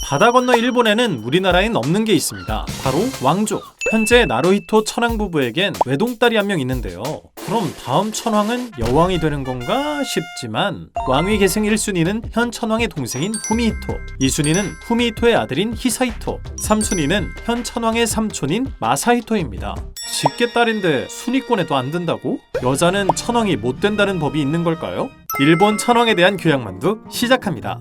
바다 건너 일본에는 우리나라엔 없는 게 있습니다. 바로 왕족. 현재 나루히토 천황 부부에겐 외동딸이 한 명 있는데요. 그럼 다음 천황은 여왕이 되는 건가 싶지만 왕위 계승 1순위는 현 천황의 동생인 후미히토, 2순위는 후미히토의 아들인 히사히토, 3순위는 현 천황의 삼촌인 마사히토입니다. 직계 딸인데 순위권에도 안 든다고? 여자는 천황이 못 된다는 법이 있는 걸까요? 일본 천황에 대한 교양만두 시작합니다.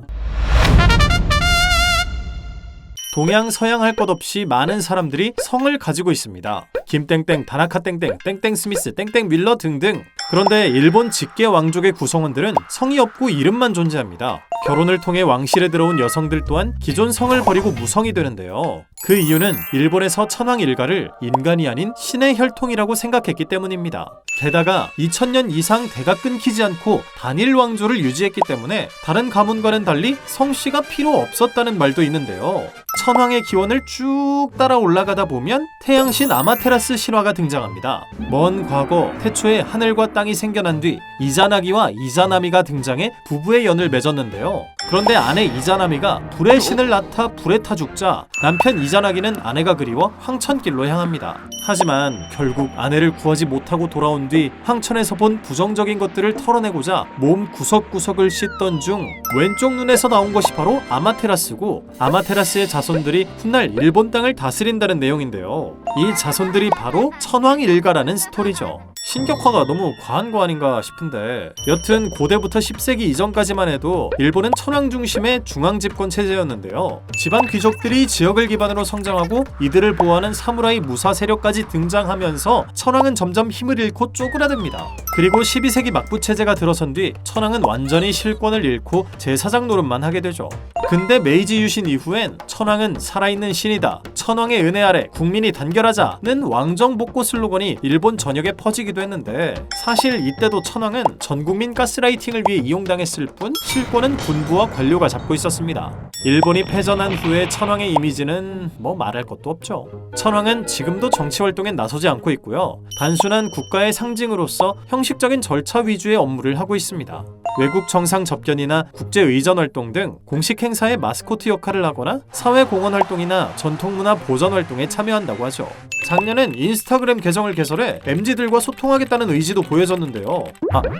동양 서양 할 것 없이 많은 사람들이 성을 가지고 있습니다. 김땡땡, 다나카 땡땡, 땡땡 스미스, 땡땡 밀러 등등. 그런데 일본 직계 왕족의 구성원들은 성이 없고 이름만 존재합니다. 결혼을 통해 왕실에 들어온 여성들 또한 기존 성을 버리고 무성이 되는데요. 그 이유는 일본에서 천황 일가를 인간이 아닌 신의 혈통이라고 생각했기 때문입니다. 게다가 2000년 이상 대가 끊기지 않고 단일 왕조를 유지했기 때문에 다른 가문과는 달리 성씨가 필요 없었다는 말도 있는데요. 천황의 기원을 쭉 따라 올라가다 보면 태양신 아마테라스 신화가 등장합니다. 먼 과거 태초에 하늘과 땅이 생겨난 뒤 이자나기와 이자나미가 등장해 부부의 연을 맺었는데요. 그런데 아내 이자나미가 불의 신을 낳다 불에 타 죽자 남편 이자나기는 아내가 그리워 황천길로 향합니다. 하지만 결국 아내를 구하지 못하고 돌아온 뒤 황천에서 본 부정적인 것들을 털어내고자 몸 구석구석을 씻던 중 왼쪽 눈에서 나온 것이 바로 아마테라스고, 아마테라스의 자손들이 훗날 일본 땅을 다스린다는 내용인데요. 이 자손들이 바로 천황 일가라는 스토리죠. 신격화가 너무 과한 거 아닌가 싶은데, 여튼 고대부터 10세기 이전까지만 해도 일본은 천황 중심의 중앙 집권 체제였는데요. 집안 귀족들이 지역을 기반으로 성장하고 이들을 보호하는 사무라이 무사 세력까지 등장하면서 천황은 점점 힘을 잃고 쪼그라듭니다. 그리고 12세기 막부 체제가 들어선 뒤 천황은 완전히 실권을 잃고 제사장 노릇만 하게 되죠. 근데 메이지 유신 이후엔 천황은 살아있는 신이다, 천황의 은혜 아래 국민이 단결하자는 왕정복고 슬로건이 일본 전역에 퍼지기도 했는데, 사실 이때도 천황은 전국민 가스라이팅을 위해 이용당했을 뿐 실권은 군부와 관료가 잡고 있었습니다. 일본이 패전한 후에 천황의 이미지는 뭐 말할 것도 없죠. 천황은 지금도 정치활동에 나서지 않고 있고요. 단순한 국가의 상징으로서 형식적인 절차 위주의 업무를 하고 있습니다. 외국 정상 접견이나 국제의전 활동 등 공식 행사의 마스코트 역할을 하거나 사회공헌 활동이나 전통문화 보전 활동에 참여한다고 하죠. 작년엔 인스타그램 계정을 개설해 MZ들과 소통하겠다는 의지도 보여졌는데요.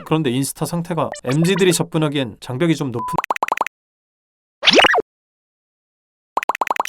그런데 인스타 상태가 MZ들이 접근하기엔 장벽이 좀 높은...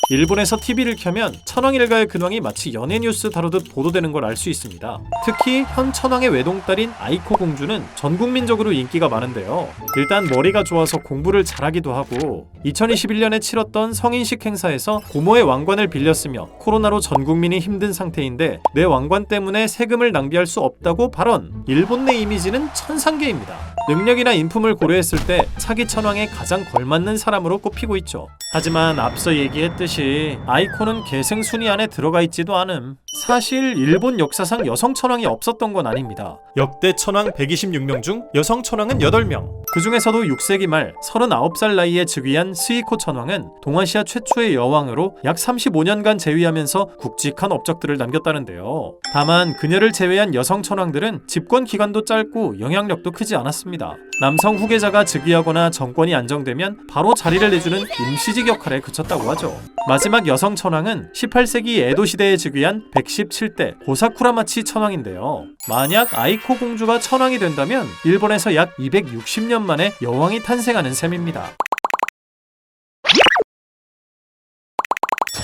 일본에서 TV를 켜면 천황 일가의 근황이 마치 연예 뉴스 다루듯 보도되는 걸 알 수 있습니다. 특히 현 천황의 외동딸인 아이코 공주는 전국민적으로 인기가 많은데요. 일단 머리가 좋아서 공부를 잘하기도 하고, 2021년에 치렀던 성인식 행사에서 고모의 왕관을 빌렸으며 코로나로 전국민이 힘든 상태인데 내 왕관 때문에 세금을 낭비할 수 없다고 발언. 일본 내 이미지는 천상계입니다. 능력이나 인품을 고려했을 때 차기 천황에 가장 걸맞는 사람으로 꼽히고 있죠. 하지만 앞서 얘기했듯이 아이코는 계승 순위 안에 들어가 있지도 않음. 사실 일본 역사상 여성 천황이 없었던 건 아닙니다. 역대 천황 126명 중 여성 천황은 8명. 그 중에서도 6세기 말 39살 나이에 즉위한 스이코 천황은 동아시아 최초의 여왕으로 약 35년간 재위하면서 굵직한 업적들을 남겼다는데요. 다만 그녀를 제외한 여성 천황들은 집권 기간도 짧고 영향력도 크지 않았습니다. 남성 후계자가 즉위하거나 정권이 안정되면 바로 자리를 내주는 임시직 역할에 그쳤다고 하죠. 마지막 여성 천황은 18세기 에도 시대에 즉위한 117대 고사쿠라마치 천황인데요. 만약 아이코 공주가 천황이 된다면 일본에서 약 260년 만에 여왕이 탄생하는 셈입니다.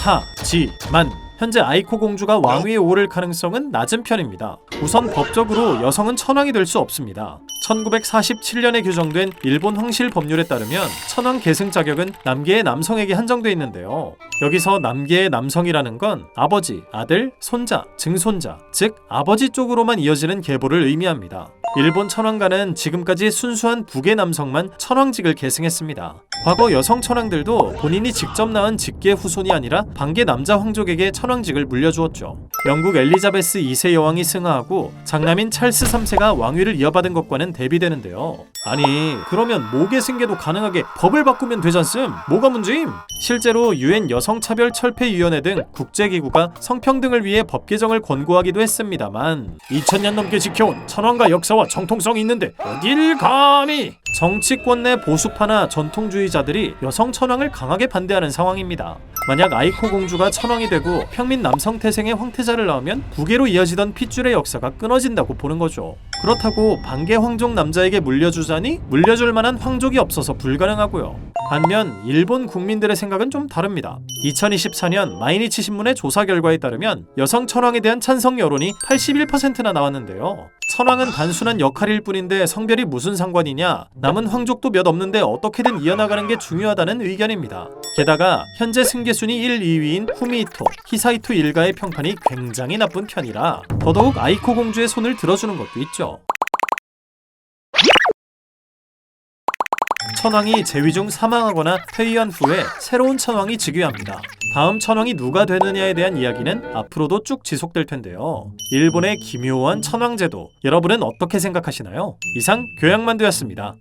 하지만 현재 아이코 공주가 왕위에 오를 가능성은 낮은 편입니다. 우선 법적으로 여성은 천황이 될 수 없습니다. 1947년에 규정된 일본 황실 법률에 따르면 천황 계승 자격은 남계의 남성에게 한정돼 있는데요. 여기서 남계의 남성이라는 건 아버지, 아들, 손자, 증손자, 즉 아버지 쪽으로만 이어지는 계보를 의미합니다. 일본 천황가는 지금까지 순수한 북의 남성만 천황직을 계승했습니다. 과거 여성 천황들도 본인이 직접 낳은 직계 후손이 아니라 반계 남자 황족에게 천황직을 물려주었죠. 영국 엘리자베스 2세 여왕이 승하하고 장남인 찰스 3세가 왕위를 이어받은 것과는 대비되는데요. 아니 그러면 모계승계도 가능하게 법을 바꾸면 되잖음. 뭐가 문제임? 실제로 UN 여성차별철폐위원회 등 국제기구가 성평등을 위해 법 개정을 권고하기도 했습니다만 2000년 넘게 지켜온 천황과 역사와 정통성이 있는데 어딜 감히! 정치권 내 보수파나 전통주의자들이 여성 천황을 강하게 반대하는 상황입니다. 만약 아이코 공주가 천황이 되고 평민 남성 태생의 황태자를 낳으면 부계로 이어지던 핏줄의 역사가 끊어진다고 보는 거죠. 그렇다고 반계 황족 남자에게 물려주자니 물려줄 만한 황족이 없어서 불가능하고요. 반면 일본 국민들의 생각은 좀 다릅니다. 2024년 마이니치 신문의 조사 결과에 따르면 여성 천황에 대한 찬성 여론이 81%나 나왔는데요. 천황은 단순한 역할일 뿐인데 성별이 무슨 상관이냐, 남은 황족도 몇 없는데 어떻게든 이어나가는 게 중요하다는 의견입니다. 게다가 현재 승계순위 1, 2위인 후미히토, 히사히토 일가의 평판이 굉장히 나쁜 편이라 더더욱 아이코 공주의 손을 들어주는 것도 있죠. 천황이 재위 중 사망하거나 퇴위한 후에 새로운 천황이 즉위합니다. 다음 천황이 누가 되느냐에 대한 이야기는 앞으로도 쭉 지속될 텐데요. 일본의 기묘한 천황제도, 여러분은 어떻게 생각하시나요? 이상 교양만두였습니다.